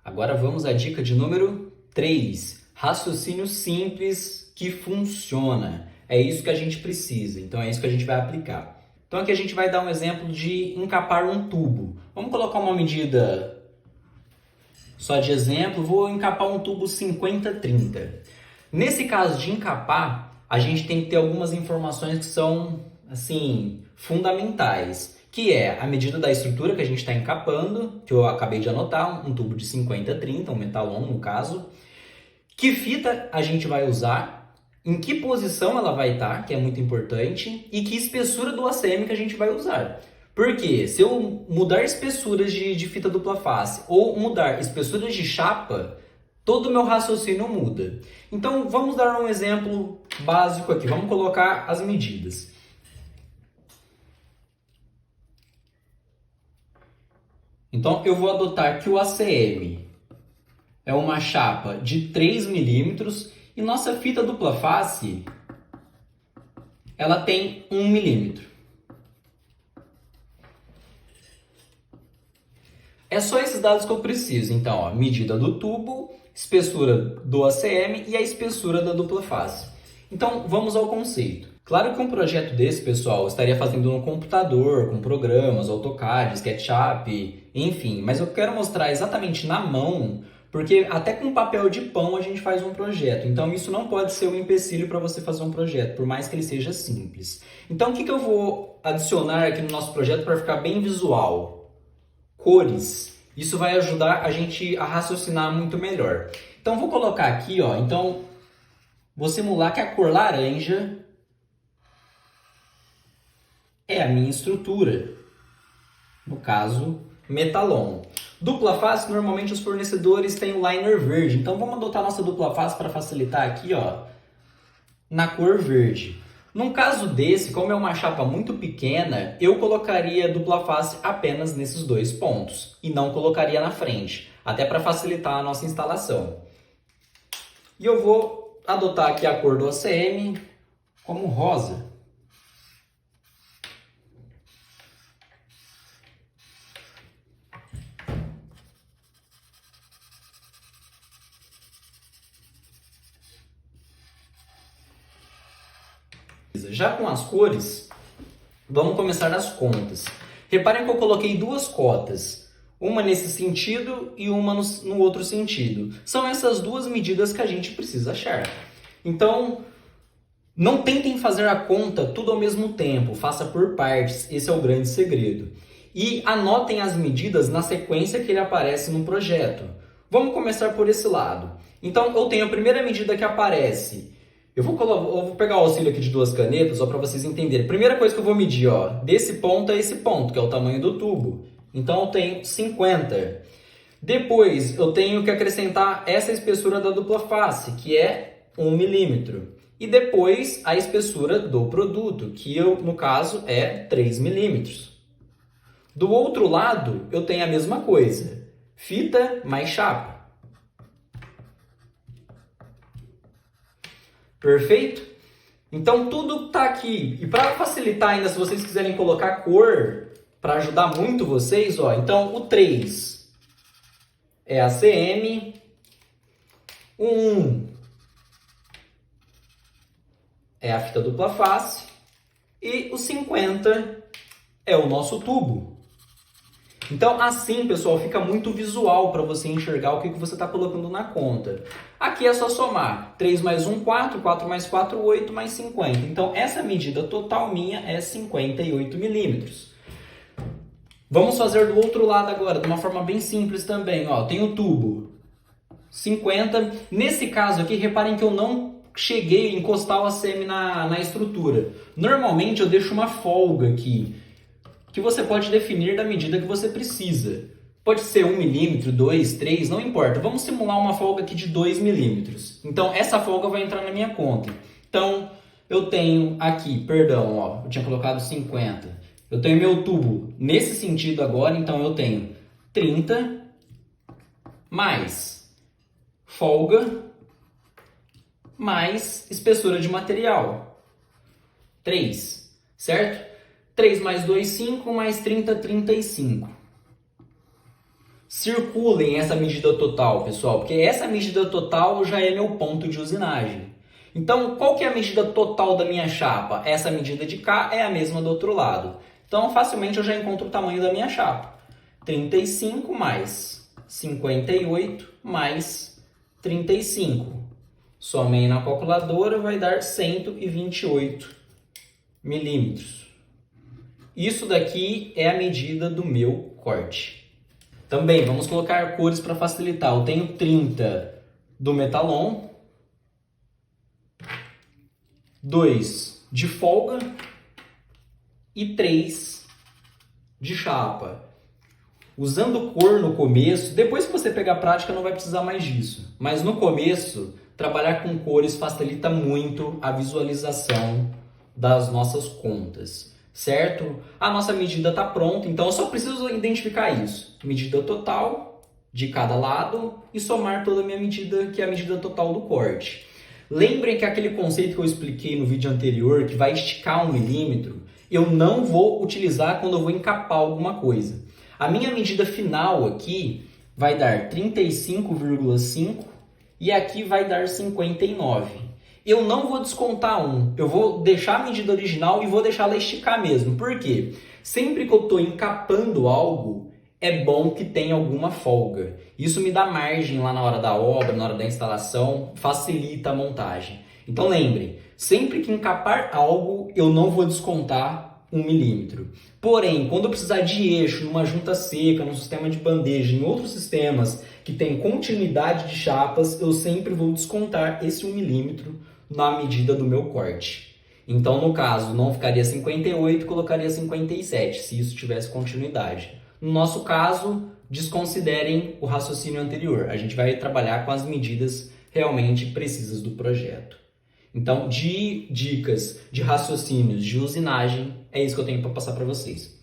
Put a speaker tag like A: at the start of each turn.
A: Agora vamos à dica de número 3. Raciocínio simples que funciona. É isso que a gente precisa, então é isso que a gente vai aplicar. Então aqui a gente vai dar um exemplo de encapar um tubo. Vamos colocar uma medida só de exemplo, vou encapar um tubo 50-30. Nesse caso de encapar, a gente tem que ter algumas informações que são, assim, fundamentais, que é a medida da estrutura que a gente está encapando, que eu acabei de anotar, um tubo de 50-30, um metalon no caso, que fita a gente vai usar, em que posição ela vai estar, que é muito importante, e que espessura do ACM que a gente vai usar. Porque se eu mudar espessuras de fita dupla face ou mudar espessuras de chapa, todo o meu raciocínio muda. Então vamos dar um exemplo básico aqui, vamos colocar as medidas. Então eu vou adotar que o ACM é uma chapa de 3 milímetros e nossa fita dupla face ela tem 1 milímetro. É só esses dados que eu preciso. Então, ó, medida do tubo, espessura do ACM e a espessura da dupla face. Então, vamos ao conceito. Claro que um projeto desse, pessoal, eu estaria fazendo no computador, com programas, AutoCAD, SketchUp, enfim. Mas eu quero mostrar exatamente na mão, porque até com papel de pão a gente faz um projeto. Então, isso não pode ser um empecilho para você fazer um projeto, por mais que ele seja simples. Então, o que eu vou adicionar aqui no nosso projeto para ficar bem visual? Cores. Isso vai ajudar a gente a raciocinar muito melhor. Então, vou colocar aqui, ó. Então, vou simular que a cor laranja é a minha estrutura. No caso, metalon. Dupla face, normalmente os fornecedores têm o liner verde. Então, vamos adotar a nossa dupla face para facilitar aqui, ó, na cor verde. Num caso desse, como é uma chapa muito pequena, eu colocaria dupla face apenas nesses dois pontos e não colocaria na frente, até para facilitar a nossa instalação. E eu vou adotar aqui a cor do ACM como rosa. Já com as cores, vamos começar as contas. Reparem que eu coloquei duas cotas, uma nesse sentido e uma no outro sentido. São essas duas medidas que a gente precisa achar. Então, não tentem fazer a conta tudo ao mesmo tempo, faça por partes, esse é o grande segredo. E anotem as medidas na sequência que ele aparece no projeto. Vamos começar por esse lado. Então, eu tenho a primeira medida que aparece. Eu vou pegar o auxílio aqui de duas canetas, só para vocês entenderem. Primeira coisa que eu vou medir, ó, desse ponto a esse ponto, que é o tamanho do tubo. Então, eu tenho 50. Depois, eu tenho que acrescentar essa espessura da dupla face, que é 1 milímetro. E depois, a espessura do produto, que no caso é 3 milímetros. Do outro lado, eu tenho a mesma coisa. Fita mais chapa. Perfeito? Então tudo está aqui. E para facilitar ainda, se vocês quiserem colocar cor, para ajudar muito vocês, ó, então o 3 é ACM, o 1 é a fita dupla face e o 50 é o nosso tubo. Então, assim, pessoal, fica muito visual para você enxergar o que você está colocando na conta. Aqui é só somar. 3 mais 1, 4. 4 mais 4, 8 mais 50. Então, essa medida total minha é 58 milímetros. Vamos fazer do outro lado agora, de uma forma bem simples também. Ó, tem o tubo 50. Nesse caso aqui, reparem que eu não cheguei a encostar o ACM na estrutura. Normalmente, eu deixo uma folga aqui, que você pode definir da medida que você precisa. Pode ser 1 milímetro, 2, 3, não importa. Vamos simular uma folga aqui de 2 milímetros. Então, essa folga vai entrar na minha conta. Então, eu tenho aqui, perdão, ó, eu tinha colocado 50. Eu tenho meu tubo nesse sentido agora, então eu tenho 30 mais folga mais espessura de material. 3, certo? 3 mais 2, 5, mais 30, 35. circulem essa medida total, pessoal, porque essa medida total já é meu ponto de usinagem. Então, qual que é a medida total da minha chapa? Essa medida de cá é a mesma do outro lado. Então, facilmente eu já encontro o tamanho da minha chapa. 35 mais 58 mais 35. Somei na calculadora, vai dar 128 milímetros. Isso daqui é a medida do meu corte. Também, vamos colocar cores para facilitar. Eu tenho 30 do Metalon, 2 de folga e 3 de chapa. Usando cor no começo, depois que você pegar a prática não vai precisar mais disso. Mas no começo, trabalhar com cores facilita muito a visualização das nossas contas, certo? A nossa medida está pronta, então eu só preciso identificar isso. Medida total de cada lado e somar toda a minha medida, que é a medida total do corte. Lembrem que aquele conceito que eu expliquei no vídeo anterior, que vai esticar 1 milímetro, eu não vou utilizar quando eu vou encapar alguma coisa. A minha medida final aqui vai dar 35,5 e aqui vai dar 59. Eu não vou descontar 1, eu vou deixar a medida original e vou deixar ela esticar mesmo. Por quê? Sempre que eu estou encapando algo, é bom que tenha alguma folga. Isso me dá margem lá na hora da obra, na hora da instalação, facilita a montagem. Então lembre, sempre que encapar algo, eu não vou descontar 1 milímetro. Porém, quando eu precisar de eixo, numa junta seca, num sistema de bandeja, em outros sistemas que tem continuidade de chapas, eu sempre vou descontar esse 1 milímetro na medida do meu corte. Então, no caso, não ficaria 58, colocaria 57, se isso tivesse continuidade. No nosso caso, desconsiderem o raciocínio anterior. A gente vai trabalhar com as medidas realmente precisas do projeto. Então, de dicas, de raciocínios, de usinagem, é isso que eu tenho para passar para vocês.